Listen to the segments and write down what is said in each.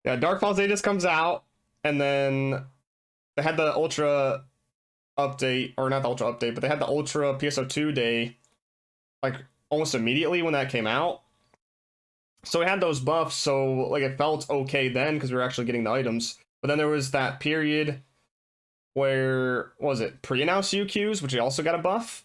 Yeah, Dark Falls Aegis comes out, and then they had the Ultra update, or not the Ultra update, but they had the Ultra PSO2 day, like almost immediately when that came out. So we had those buffs, so like it felt okay then because we were actually getting the items. But then there was that period where, what was it, pre-announced UQs, which we also got a buff.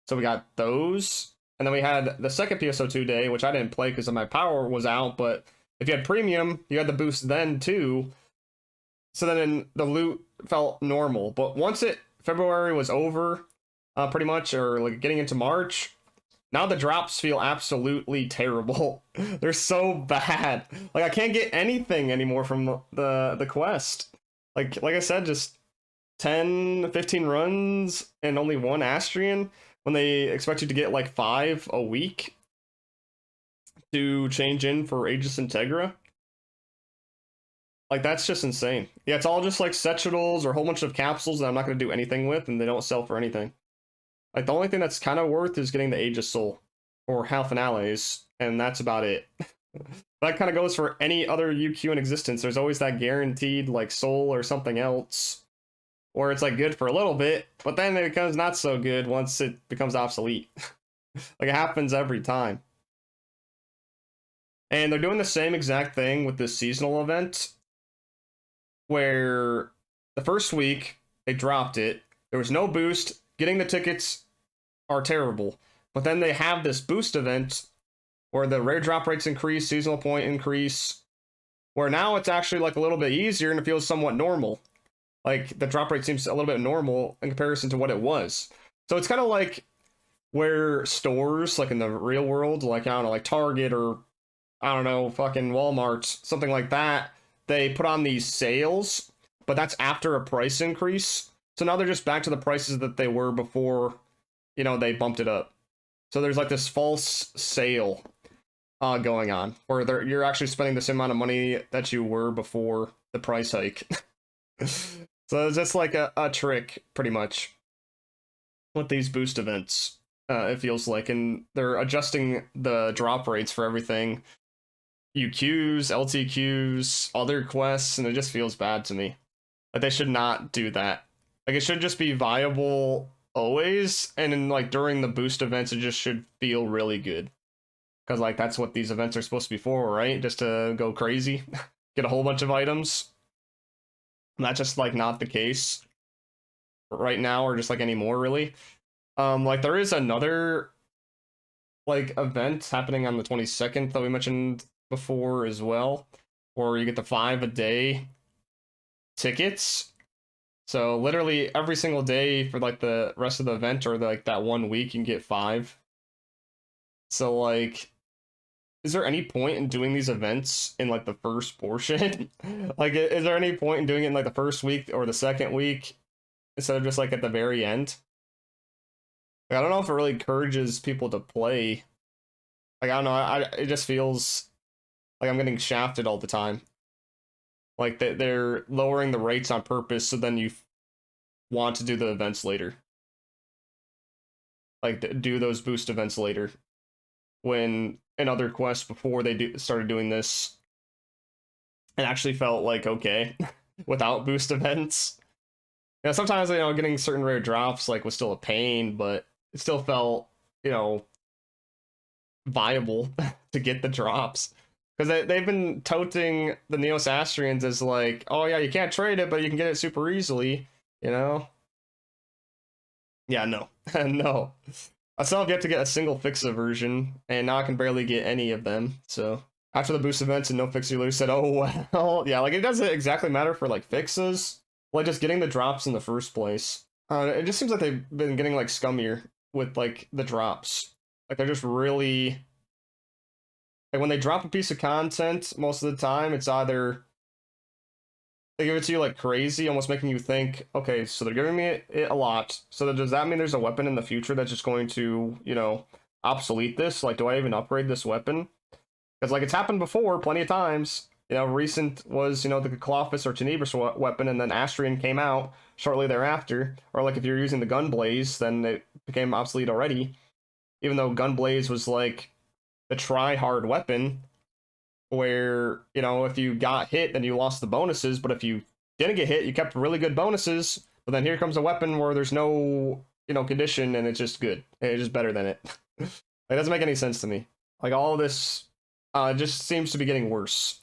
So we got those. And then we had the second PSO2 day, which I didn't play because my power was out, but if you had premium, you had the boost then too. So then the loot felt normal. But once February was over, pretty much, or like getting into March, now the drops feel absolutely terrible. They're so bad. Like I can't get anything anymore from the quest. Like I said, just 10, 15 runs and only one Astrian when they expect you to get like 5 a week to change in for Aegis Integra. Like that's just insane. Yeah, it's all just like Setchitals or a whole bunch of capsules that I'm not going to do anything with, and they don't sell for anything. Like the only thing that's kind of worth is getting the Aegis Soul or Hal Finales, and that's about it. That kind of goes for any other UQ in existence. There's always that guaranteed like soul or something else, or it's like good for a little bit, but then it becomes not so good once it becomes obsolete. Like it happens every time. And they're doing the same exact thing with this seasonal event, where the first week they dropped it. There was no boost. Getting the tickets are terrible. But then they have this boost event where the rare drop rates increase, seasonal point increase, where now it's actually like a little bit easier and it feels somewhat normal. Like the drop rate seems a little bit normal in comparison to what it was. So it's kind of like where stores, like in the real world, like I don't know, like Target or I don't know, fucking Walmart, something like that, they put on these sales, but that's after a price increase. So now they're just back to the prices that they were before, they bumped it up. So there's like this false sale going on where you're actually spending the same amount of money that you were before the price hike. So it's just like a trick, pretty much, with these boost events, it feels like. And they're adjusting the drop rates for everything. UQs, LTQs, other quests, and it just feels bad to me. Like they should not do that. Like it should just be viable always, and then like during the boost events it just should feel really good. Because like that's what these events are supposed to be for, right? Just to go crazy, get a whole bunch of items. And that's just like not the case right now, or just like anymore really. Like there is another like event happening on the 22nd that we mentioned before as well, where you get the 5 a day tickets. So literally every single day for like the rest of the event, or like that 1 week, you can get 5. So like, is there any point in doing these events in like the first portion? Like, is there any point in doing it in like the first week or the second week instead of just like at the very end? Like, I don't know if it really encourages people to play. Like, I don't know. It just feels like I'm getting shafted all the time. Like they're lowering the rates on purpose, so then you want to do the events later. Like do those boost events later. When in other quests before they started doing this, it actually felt like okay without boost events. Sometimes getting certain rare drops like was still a pain, but it still felt viable to get the drops. Because they've been toting the Neos Astrians as like, oh yeah, you can't trade it, but you can get it super easily, Yeah, no. No. I still have yet to get a single Fixa version, and now I can barely get any of them, so... After the boost events and no Fixa, Lou said, oh well, yeah, like it doesn't exactly matter for like Fixas, like just getting the drops in the first place. It just seems like they've been getting like scummier with like the drops. Like they're just really... Like when they drop a piece of content, most of the time it's either they give it to you like crazy, almost making you think, okay, so they're giving me it a lot. So does that mean there's a weapon in the future that's just going to, obsolete this? Like, do I even upgrade this weapon? Because like it's happened before plenty of times. Recent was, the Clophis or Tenebris weapon, and then Astrian came out shortly thereafter. Or like if you're using the Gunblaze, then it became obsolete already. Even though Gunblaze was like the try-hard weapon, where, you know, if you got hit, then you lost the bonuses, but if you didn't get hit, you kept really good bonuses. But then here comes a weapon where there's no, you know, condition, and it's just good. It's just better than it. It doesn't make any sense to me. Like, all this just seems to be getting worse.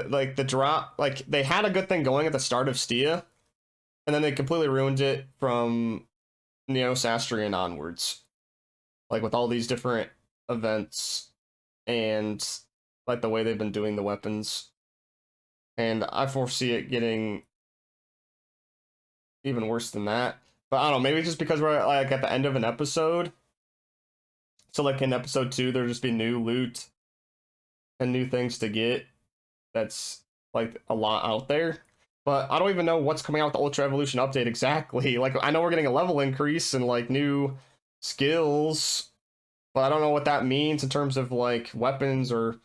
Like the drop, like they had a good thing going at the start of Stia, and then they completely ruined it from Neo Sastrian onwards. Like with all these different events and like the way they've been doing the weapons. And I foresee it getting even worse than that. But I don't know, maybe just because we're like at the end of an episode. So like in episode 2, there'll just be new loot and new things to get. That's like a lot out there. But I don't even know what's coming out with the Ultra Evolution update exactly. Like, I know we're getting a level increase and like new skills, but I don't know what that means in terms of like weapons or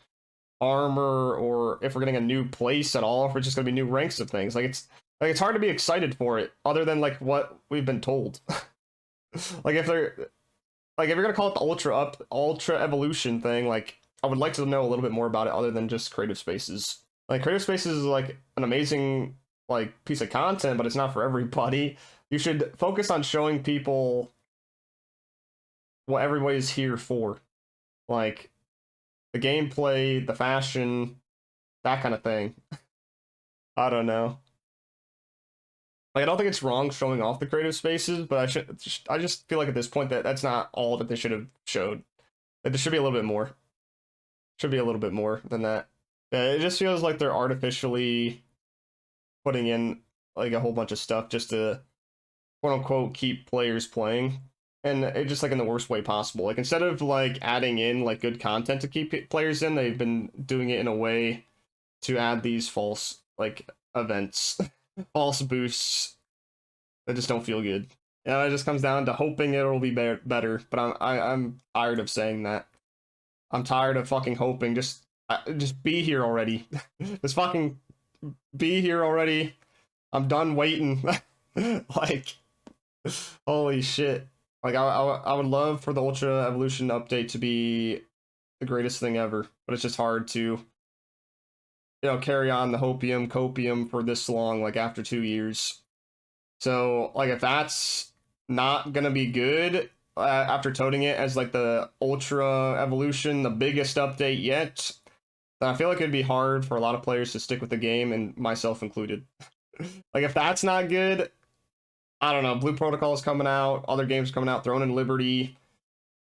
armor, or if we're getting a new place at all, if we're just gonna be new ranks of things. Like it's hard to be excited for it, other than like what we've been told. Like if you're gonna call it the Ultra Evolution thing, like I would like to know a little bit more about it, other than just creative spaces. Like creative spaces is like an amazing like piece of content, but it's not for everybody. You should focus on showing people what everybody's here for, like the gameplay, the fashion, that kind of thing. I don't know. Like, I don't think it's wrong showing off the creative spaces, but I just feel like at this point that that's not all that they should have showed. Like, there should be a little bit more. Should be a little bit more than that. Yeah, it just feels like they're artificially putting in like a whole bunch of stuff just to quote unquote keep players playing, and it just like in the worst way possible. Like, instead of like adding in like good content to keep players in, they've been doing it in a way to add these false like events, false boosts that just don't feel good. And it just comes down to hoping it'll be better. But I'm tired of saying that. I'm tired of fucking hoping. Just be here already. Just fucking be here already. I'm done waiting. Like, holy shit. Like, I would love for the Ultra Evolution update to be the greatest thing ever, but it's just hard to, you know, carry on the hopium copium for this long, like after 2 years. So like if that's not gonna be good after toting it as like the Ultra Evolution, the biggest update yet, then I feel like it'd be hard for a lot of players to stick with the game, and myself included. Like, if that's not good, I don't know, Blue Protocol is coming out, other games coming out, Throne and Liberty,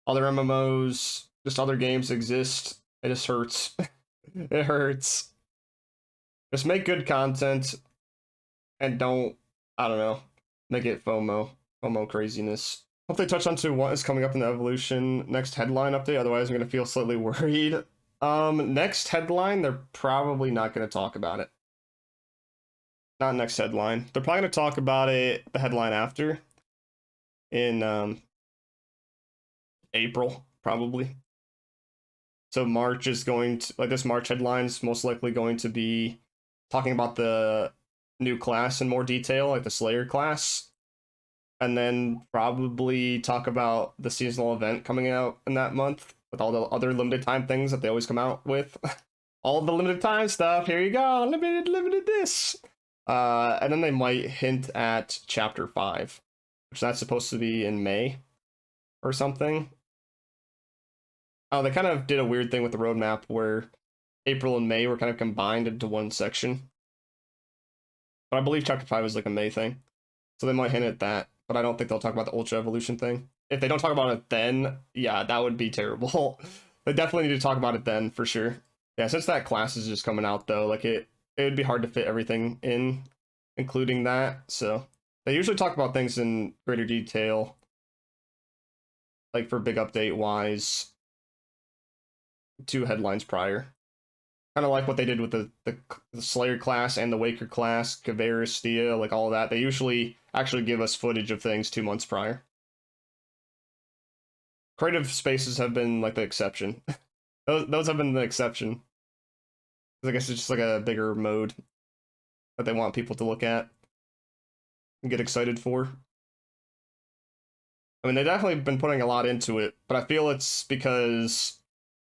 other MMOs, just other games exist. It just hurts. It hurts. Just make good content and don't, I don't know, make it FOMO craziness. Hope they touch on to what is coming up in the Evolution next headline update, otherwise I'm going to feel slightly worried. Next headline, they're probably not going to talk about it. Not next headline. They're probably going to talk about it the headline after. In April, probably. So March is going to, like, this March headline's most likely going to be talking about the new class in more detail, like the Slayer class. And then probably talk about the seasonal event coming out in that month with all the other limited time things that they always come out with. All the limited time stuff. Here you go. Limited this. And then they might hint at Chapter 5, which that's supposed to be in May or something. Oh, they kind of did a weird thing with the roadmap where April and May were kind of combined into one section. But I believe Chapter 5 is like a May thing. So they might hint at that, but I don't think they'll talk about the Ultra Evolution thing. If they don't talk about it then, yeah, that would be terrible. They definitely need to talk about it then, for sure. Yeah, since that class is just coming out, though, like it would be hard to fit everything in, including that. So they usually talk about things in greater detail, like for big update wise, 2 headlines prior. Kind of like what they did with the Slayer class and the Waker class, Caveris, Stia, like all of that. They usually actually give us footage of things 2 months prior. Creative spaces have been like the exception. those have been the exception. I guess it's just like a bigger mode that they want people to look at and get excited for. I mean, they've definitely been putting a lot into it, but I feel it's because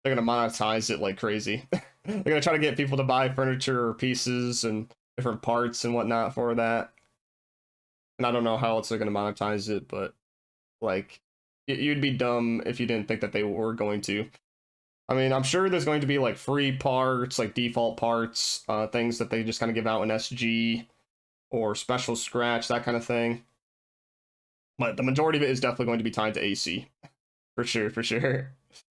they're gonna monetize it like crazy. They're gonna try to get people to buy furniture or pieces and different parts and whatnot for that. And I don't know how else they're gonna monetize it, but like, you'd be dumb if you didn't think that they were going to. I mean, I'm sure there's going to be like free parts, like default parts, things that they just kind of give out in SG or special scratch, that kind of thing. But the majority of it is definitely going to be tied to AC, for sure, for sure.